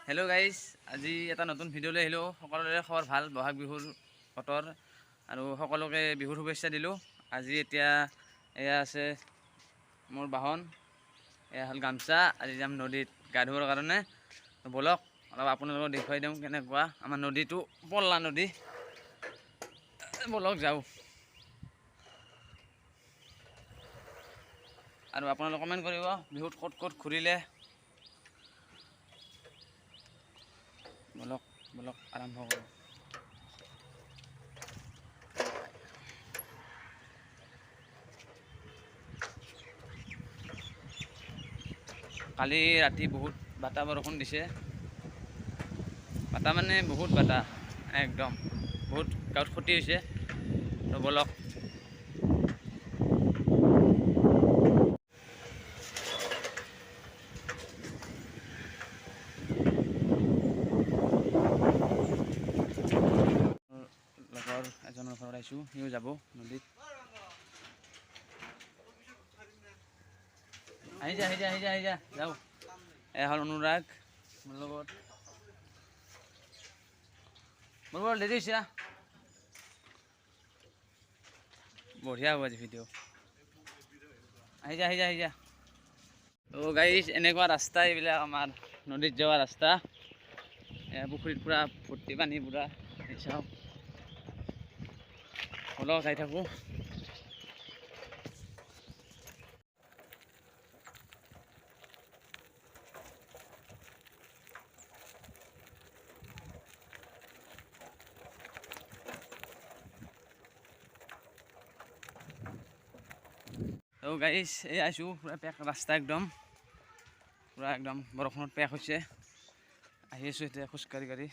Hello' guys, আজি এটা নতুন ভিডিঅ' লৈ আহিলোঁ। সকলোৰে খবৰ ভাল, বহাগ বিহুৰ বতৰ আৰু সকলোকে বিহুৰ শুভেচ্ছা দিলোঁ। আজি এতিয়া এয়া আছে মোৰ বাহন, এয়া হ'ল গামছা। আজি যাম নদীত গা ধুবৰ কাৰণে। ব'লক অলপ আপোনালোকক দেখুৱাই দিওঁ কেনেকুৱা আমাৰ নদীটো, পল্লা নদী। ব'লক যাওঁ। আৰু আপোনালোকে কমেণ্ট কৰিব বিহুত ক'ত ক'ত ঘূৰিলে। ব'লক ব'লক আৰম্ভ কৰোঁ। কালি ৰাতি বহুত বাটা বৰষুণ দিছে। বাটা মানে বহুত বাটা, একদম বহুত গাঁৱত ক্ষতি হৈছে। তো ব'লক। লগৰ এজনৰ ঘৰত আহিছোঁ, সিও যাব নদীত। আহি যা যাওঁ। এয়া হ'ল অনুৰাগ মোৰ লগত। মোৰ দেৰি হৈছে, বঢ়িয়া হ'ব আজি ভিডিঅ'। আহি যা। ত' গাইজ, এনেকুৱা ৰাস্তা এইবিলাক আমাৰ নদীত যোৱা ৰাস্তা। পুখুৰীত পূৰা ভৰ্তি পানী পূৰা চাওক। হ'লেও চাই থাকোঁ। ত' গাইজ, এই আছোঁ পূৰা পেক ৰাস্তা, একদম বৰষুণত পেক হৈছে। আহি আছোঁ এতিয়া খোজকাঢ়ি।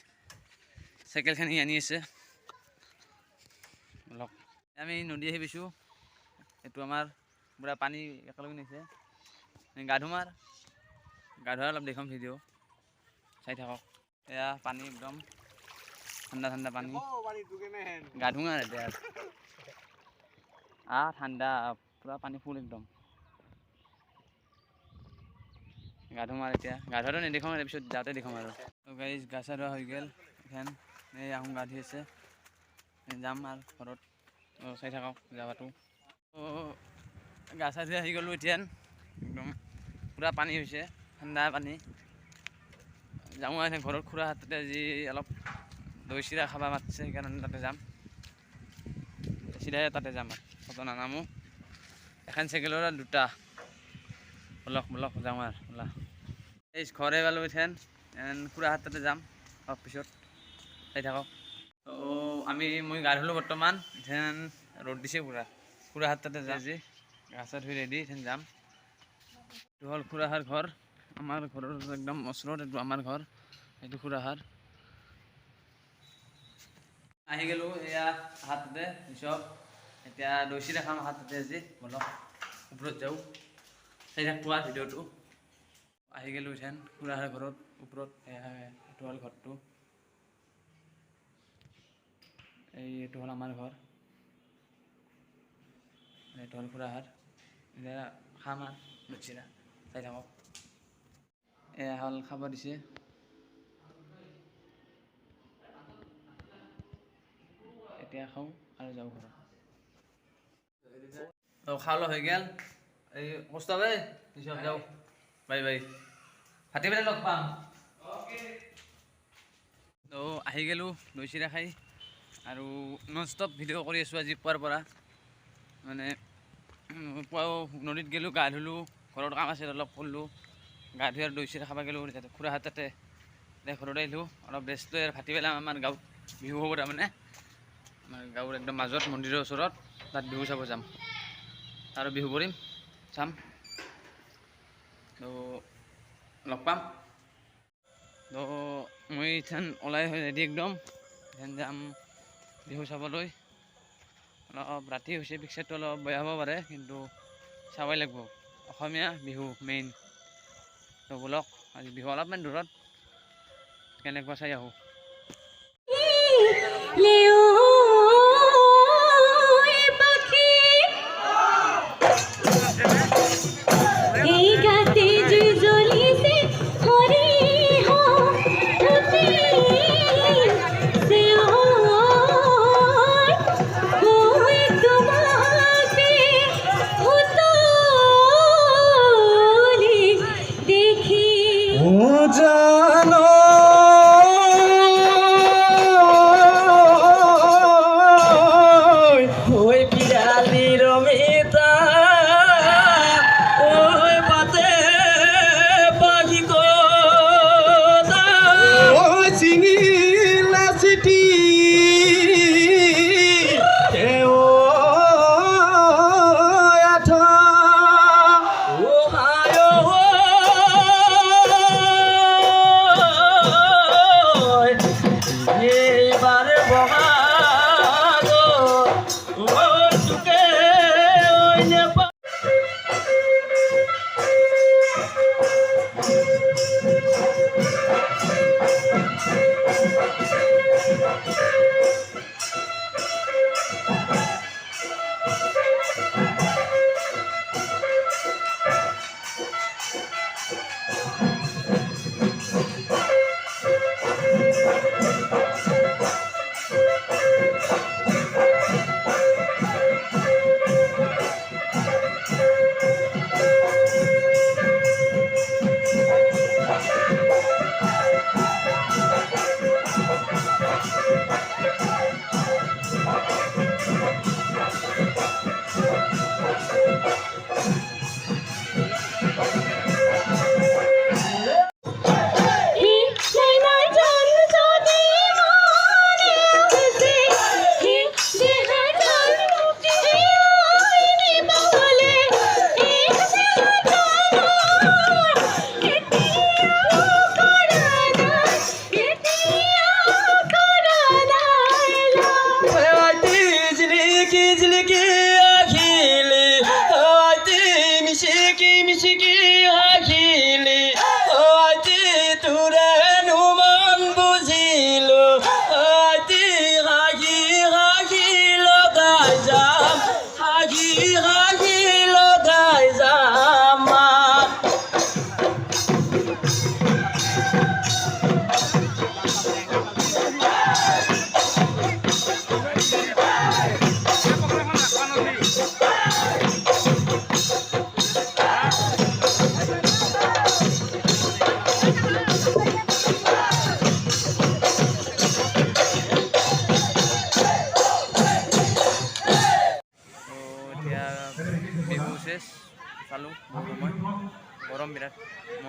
চাইকেলখিনি আনি আছে। লগ আমি নদী আহি পাইছোঁ। এইটো আমাৰ পূৰা পানী একেলগে নিছে। গা ধোৱা অলপ দেখুৱাম ভিডিঅ', চাই থাকক। এয়া পানী একদম ঠাণ্ডা পানী। গা ধোৱা এতিয়া ঠাণ্ডা পূৰা পানী ফুল একদম। গা ধুম আৰু এতিয়া। গা ধোৱাটো নেদেখাওঁ, তাৰপিছত যাওঁতে দেখাম আৰু। গাইজ, গা চা ধোৱা হৈ গ'ল। এখন এই আহোঁ গা ধুই আছে। যাম আৰু ঘৰত। চাই থাকক যাৱাটো। গা চা ধুই আহি গ'লোঁ এতিয়া। একদম পূৰা পানী হৈছে, ঠাণ্ডা পানী। যাওঁ আৰু ঘৰত। খুৰাহঁত তাতে আজি অলপ দৈ চিৰা খাব মাতিছে, সেইকাৰণে তাতে যাম। চিধাই তাতে যাম আৰু ক'তো নানামো। এখন চাইকেলৰ দুটা। ব'লক যাওঁ আৰু ওলা। এই ঘৰে পালোঁ এথেন। খুৰাহঁত তাতে যাম অলপ পিছত, চাই থাকক। মই গা ধুলোঁ বৰ্তমান। এথেন ৰ'দ দিছে পূৰা। খুৰাহঁত তাতে যাম আজি। গা চা ধুই ৰেডি, এথেন যাম। এইটো হ'ল খুৰাহাৰ ঘৰ। আমাৰ ঘৰৰ একদম ওচৰত এইটো আমাৰ ঘৰ। এইটো খুৰাহাৰ। আহি গ'লোঁ এয়া হাততে চব। এতিয়া দৈ চিৰা খাম হাততে আজি। ব'লক ওপৰত যাওঁ, চাই থাকোঁ আৰু ভিডিঅ'টো। আহি গ'লোঁ এথেন খুৰাহাৰ ঘৰত ওপৰত। এইটো হ'ল ঘৰটো। এইটো হ'ল আমাৰ ঘৰ। এইটো হ'ল খুৰাহাৰ। এতিয়া খাম আৰু দৈ চিৰা, চাই থাকক। এয়া হ'ল খাব দিছে। এতিয়া খাওঁ আৰু যাওঁ ঘৰত। খোৱা লোৱা হৈ গ'ল। এই কষ্ট পিছত যাওঁ। বাই। ভাটি বেলা লগ পাম। তো আহি গ'লোঁ দৈ চিৰা খাই। আৰু নন ষ্টপ ভিডিঅ' কৰি আছোঁ আজি পুৱাৰ পৰা। মানে পুৱাও নদীত গ'লোঁ, গা ধুলোঁ। ঘৰত কাম আছিল অলপ কৰিলোঁ। গা ধুই আৰু দৈ চিৰা খাব গ'লোঁ খুৰাহঁত তাতে। এতিয়া ঘৰত আহিলোঁ, অলপ ৰেষ্ট লৈ। আৰু ভাটিবেলা আমাৰ গাঁৱত বিহু হ'ব তাৰমানে। আমাৰ গাঁৱৰ একদম মাজত মন্দিৰৰ ওচৰত, তাত বিহু চাব যাম। আৰু বিহু কৰিম, চাম। তো লগ পাম। তো মই ইথান ওলাই ৰেডি একদম। ইথান যাম বিহু চাবলৈ। অলপ ৰাতি হৈছে, পিকচাৰটো অলপ বেয়া হ'ব পাৰে, কিন্তু চাবই লাগিব। অসমীয়া বিহু মেইন। তো ব'লক, আজি বিহু অলপমান দূৰত, কেনেকুৱা চাই আহোঁ।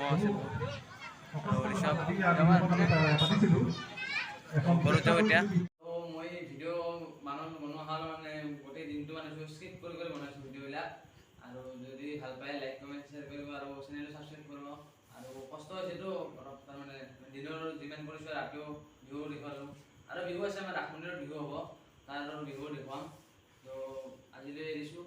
আছে আৰু ঋষভ ঘৰতে এতিয়া মই ভিডিঅ' বনোৱা হ'ল মানে গোটেই দিনটো মানে স্কিপ কৰি বনাইছোঁ ভিডিঅ'বিলাক আৰু যদি ভাল পায় লাইক কমেণ্ট শ্বেয়াৰ কৰিব আৰু চেনেলটো ছাবস্ক্ৰাইব কৰিব আৰু কষ্ট হৈছেতো অলপ তাৰমানে দিনৰ যিমান কৰিছোঁ ৰাতিও বিহু দেখুৱালোঁ আৰু বিহু আছে আমাৰ ৰাস মন্দিৰৰ বিহু হ'ব তাৰ বিহু দেখুৱাম তো আজিলৈ এৰিছোঁ।